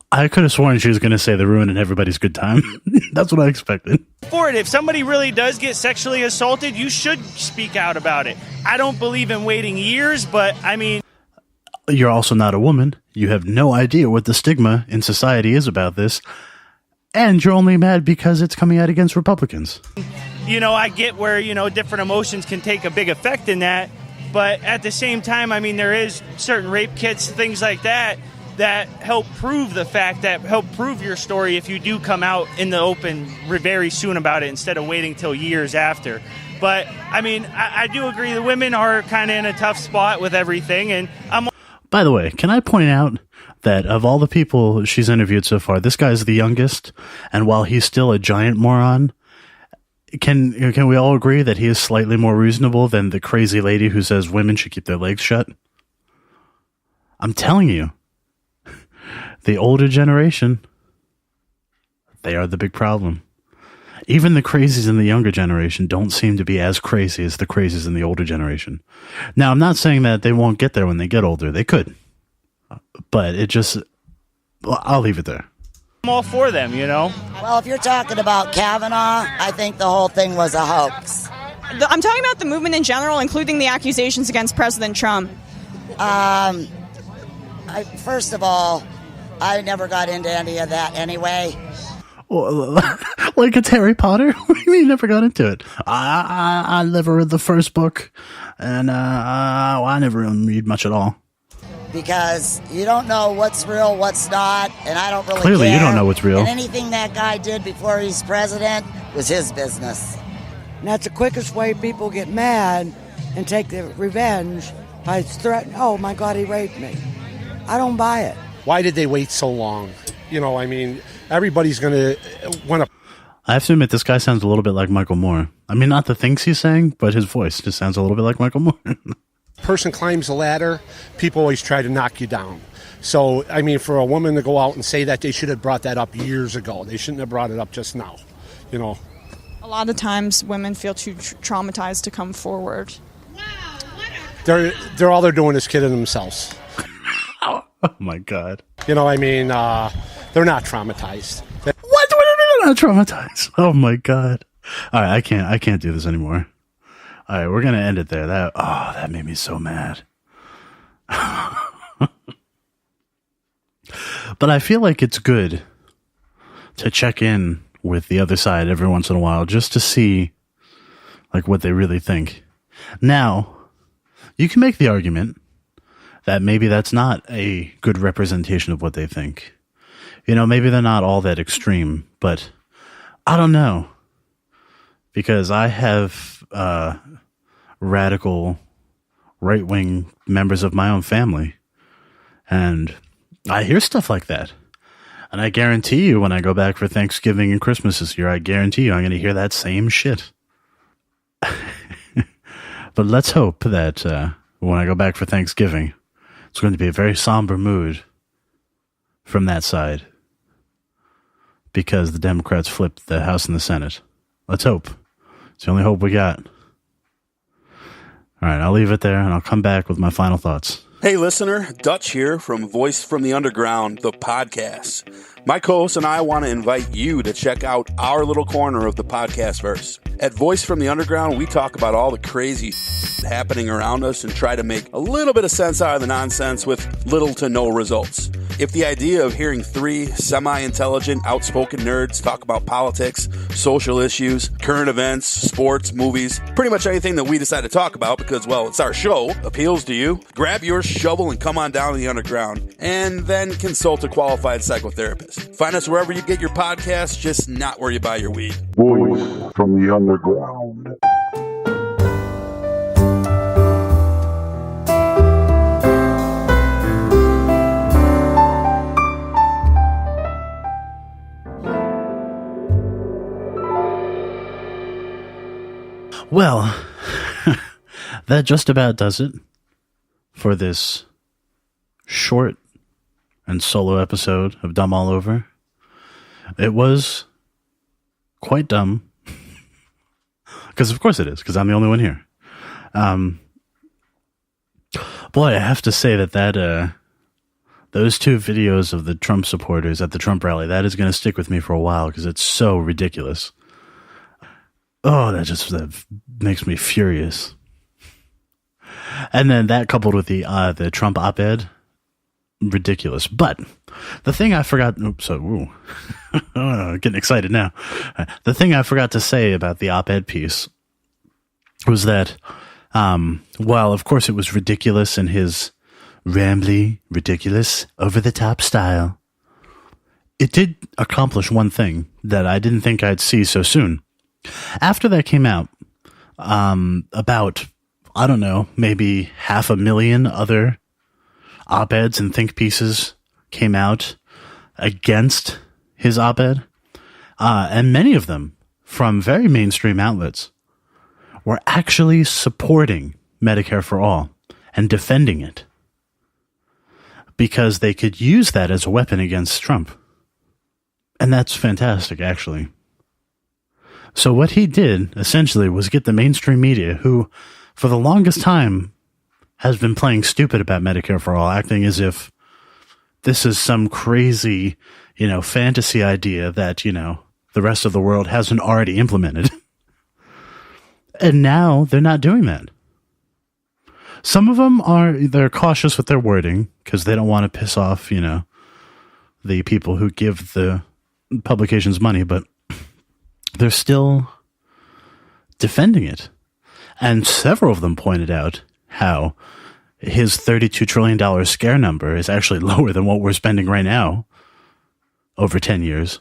I could have sworn she was going to say they're ruining everybody's good time. That's what I expected. For it, if somebody really does get sexually assaulted, you should speak out about it. I don't believe in waiting years, but I mean... You're also not a woman. You have no idea what the stigma in society is about this. And you're only mad because it's coming out against Republicans. You know, I get where, different emotions can take a big effect in that. But at the same time, I mean, there is certain rape kits, things like that help prove the fact, that help prove your story if you do come out in the open very soon about it instead of waiting till years after. But, I mean, I do agree the women are kind of in a tough spot with everything. And By the way, can I point out that of all the people she's interviewed so far, this guy's the youngest, and while he's still a giant moron, can we all agree that he is slightly more reasonable than the crazy lady who says women should keep their legs shut? I'm telling you, the older generation, they are the big problem. Even the crazies in the younger generation don't seem to be as crazy as the crazies in the older generation. Now, I'm not saying that they won't get there when they get older. They could. But I'll leave it there. I'm all for them, Well, if you're talking about Kavanaugh, I think the whole thing was a hoax. I'm talking about the movement in general, including the accusations against President Trump. First of all, I never got into any of that anyway. Like it's Harry Potter? What do you mean you never got into it? I never read the first book, and I never really read much at all. Because you don't know what's real, what's not, and I don't really Clearly, care. you don't know what's real. And anything that guy did before he's president was his business. And that's the quickest way people get mad and take their revenge by threatening, oh my God, he raped me. I don't buy it. Why did they wait so long? Everybody's going to want to... I have to admit, this guy sounds a little bit like Michael Moore. I mean, not the things he's saying, but his voice just sounds a little bit like Michael Moore. Person climbs a ladder, people always try to knock you down. So, for a woman to go out and say that, they should have brought that up years ago. They shouldn't have brought it up just now, A lot of times women feel too traumatized to come forward. They're doing is kidding themselves. Oh my God. They're not traumatized. What do you mean they're not traumatized? Oh my God. All right, I can't do this anymore. All right, we're going to end it there. That made me so mad. But I feel like it's good to check in with the other side every once in a while just to see like what they really think. Now, you can make the argument that maybe that's not a good representation of what they think. Maybe they're not all that extreme, but I don't know. Because I have radical right-wing members of my own family, and I hear stuff like that. And I guarantee you when I go back for Thanksgiving and Christmas this year, I guarantee you I'm going to hear that same shit. But let's hope that when I go back for Thanksgiving, it's going to be a very somber mood from that side because the Democrats flipped the House and the Senate. Let's hope. It's the only hope we got. All right, I'll leave it there, and I'll come back with my final thoughts. Hey, listener. Dutch here from Voice from the Underground, the podcast. My co-host and I want to invite you to check out our little corner of the podcast verse. At Voice from the Underground, we talk about all the crazy happening around us and try to make a little bit of sense out of the nonsense with little to no results. If the idea of hearing three semi-intelligent, outspoken nerds talk about politics, social issues, current events, sports, movies, pretty much anything that we decide to talk about because, well, it's our show, appeals to you, grab your shovel and come on down to the underground, and then consult a qualified psychotherapist. Find us wherever you get your podcasts, just not where you buy your weed. Voice from the Underground. Well, that just about does it for this short and solo episode of Dumb All Over. It was quite dumb. Because of course it is, because I'm the only one here. Boy, I have to say that Those two videos of the Trump supporters at the Trump rally, that is going to stick with me for a while because it's so ridiculous. Oh, that makes me furious. And then that coupled with the Trump op-ed, ridiculous. But the thing I forgot, getting excited now. The thing I forgot to say about the op-ed piece was that, while of course it was ridiculous in his rambly, ridiculous, over-the-top style, it did accomplish one thing that I didn't think I'd see so soon. After that came out, about, I don't know, maybe 500,000 other op-eds and think pieces came out against his op-ed, and many of them from very mainstream outlets were actually supporting Medicare for All and defending it because they could use that as a weapon against Trump. And that's fantastic, actually. So what he did, essentially, was get the mainstream media, who, for the longest time, has been playing stupid about Medicare for All, acting as if this is some crazy, fantasy idea that, the rest of the world hasn't already implemented. And now they're not doing that. Some of them they're cautious with their wording because they don't want to piss off, the people who give the publications money, but they're still defending it. And several of them pointed out how his $32 trillion scare number is actually lower than what we're spending right now over 10 years.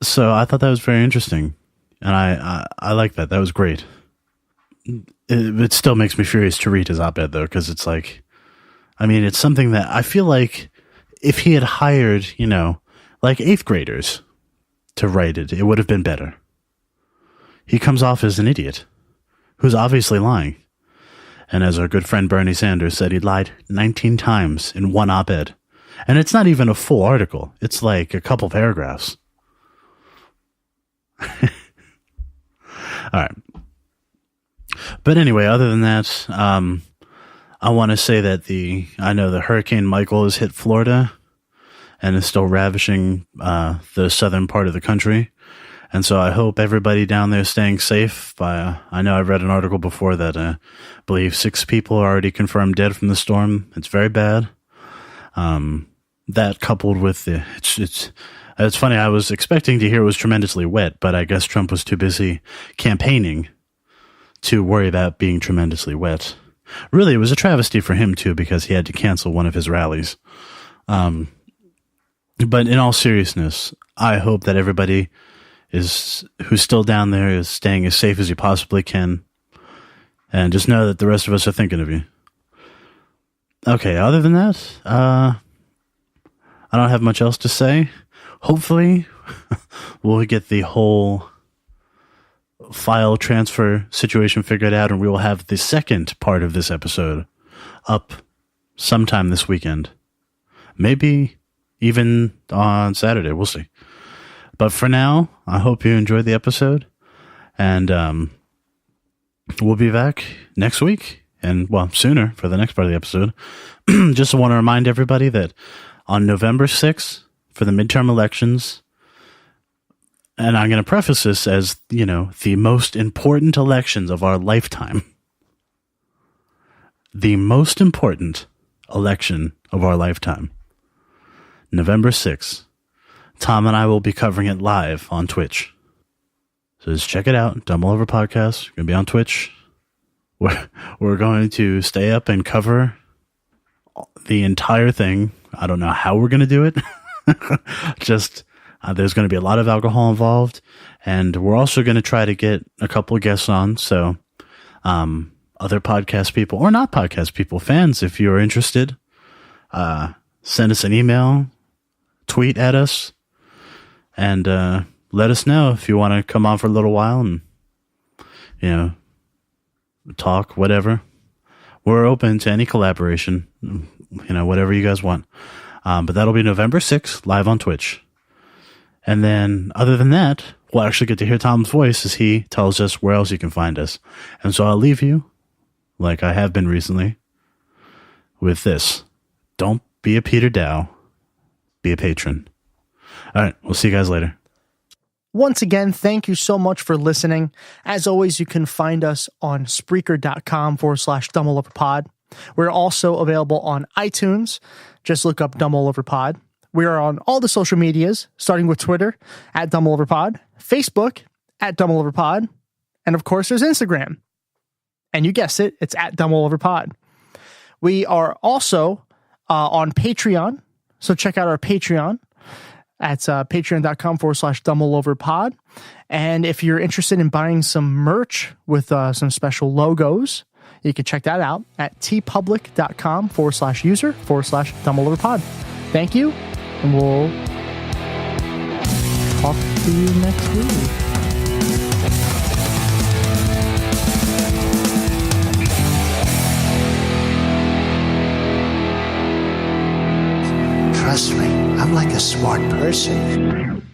So I thought that was very interesting. And I like that. That was great. It still makes me furious to read his op-ed, though, because it's like, it's something that I feel like if he had hired, like 8th graders to write it, it would have been better. He comes off as an idiot who's obviously lying. And as our good friend Bernie Sanders said, he lied 19 times in one op-ed. And it's not even a full article. It's like a couple paragraphs. All right. But anyway, other than that, I want to say that I know the Hurricane Michael has hit Florida and is still ravishing the southern part of the country. And so I hope everybody down there is staying safe. I know I read an article before that I believe 6 people are already confirmed dead from the storm. It's very bad. That coupled with it's funny. I was expecting to hear it was tremendously wet, but I guess Trump was too busy campaigning to worry about being tremendously wet. Really, it was a travesty for him, too, because he had to cancel one of his rallies. But in all seriousness, I hope that everybody who's still down there is staying as safe as you possibly can. And just know that the rest of us are thinking of you. Okay, other than that, I don't have much else to say. Hopefully, we'll get the whole file transfer situation figured out, and we will have the second part of this episode up sometime this weekend. Maybe even on Saturday. We'll see. But for now, I hope you enjoyed the episode, and we'll be back next week, and sooner for the next part of the episode. Just want to remind everybody that on November 6th, for the midterm elections, and I'm going to preface this as, the most important elections of our lifetime. The most important election of our lifetime. November 6th. Tom and I will be covering it live on Twitch. So just check it out. Dumble Over Podcast. We're going to be on Twitch. We're going to stay up and cover the entire thing. I don't know how we're going to do it. Just... there's going to be a lot of alcohol involved, and we're also going to try to get a couple of guests on. So, other podcast people or not podcast people, fans, if you're interested, send us an email, tweet at us, and let us know if you want to come on for a little while and, talk, whatever. We're open to any collaboration, whatever you guys want. But that'll be November 6th, live on Twitch. And then, other than that, we'll actually get to hear Tom's voice as he tells us where else you can find us. And so I'll leave you, like I have been recently, with this. Don't be a Peter Dow, be a patron. All right, we'll see you guys later. Once again, thank you so much for listening. As always, you can find us on Spreaker.com/DumbleOverPod. We're also available on iTunes. Just look up DumbleOverPod. We are on all the social medias, starting with Twitter at DumbleOverPod, Facebook at DumbleOverPod, and of course, there's Instagram. And you guessed it, it's at DumbleOverPod. We are also on Patreon, so check out our Patreon. At patreon.com/DumbleOverPod. And if you're interested in buying some merch with some special logos, you can check that out at tpublic.com/user/DumbleOverPod. Thank you, and we'll talk to you next week. Trust me, I'm like a smart person.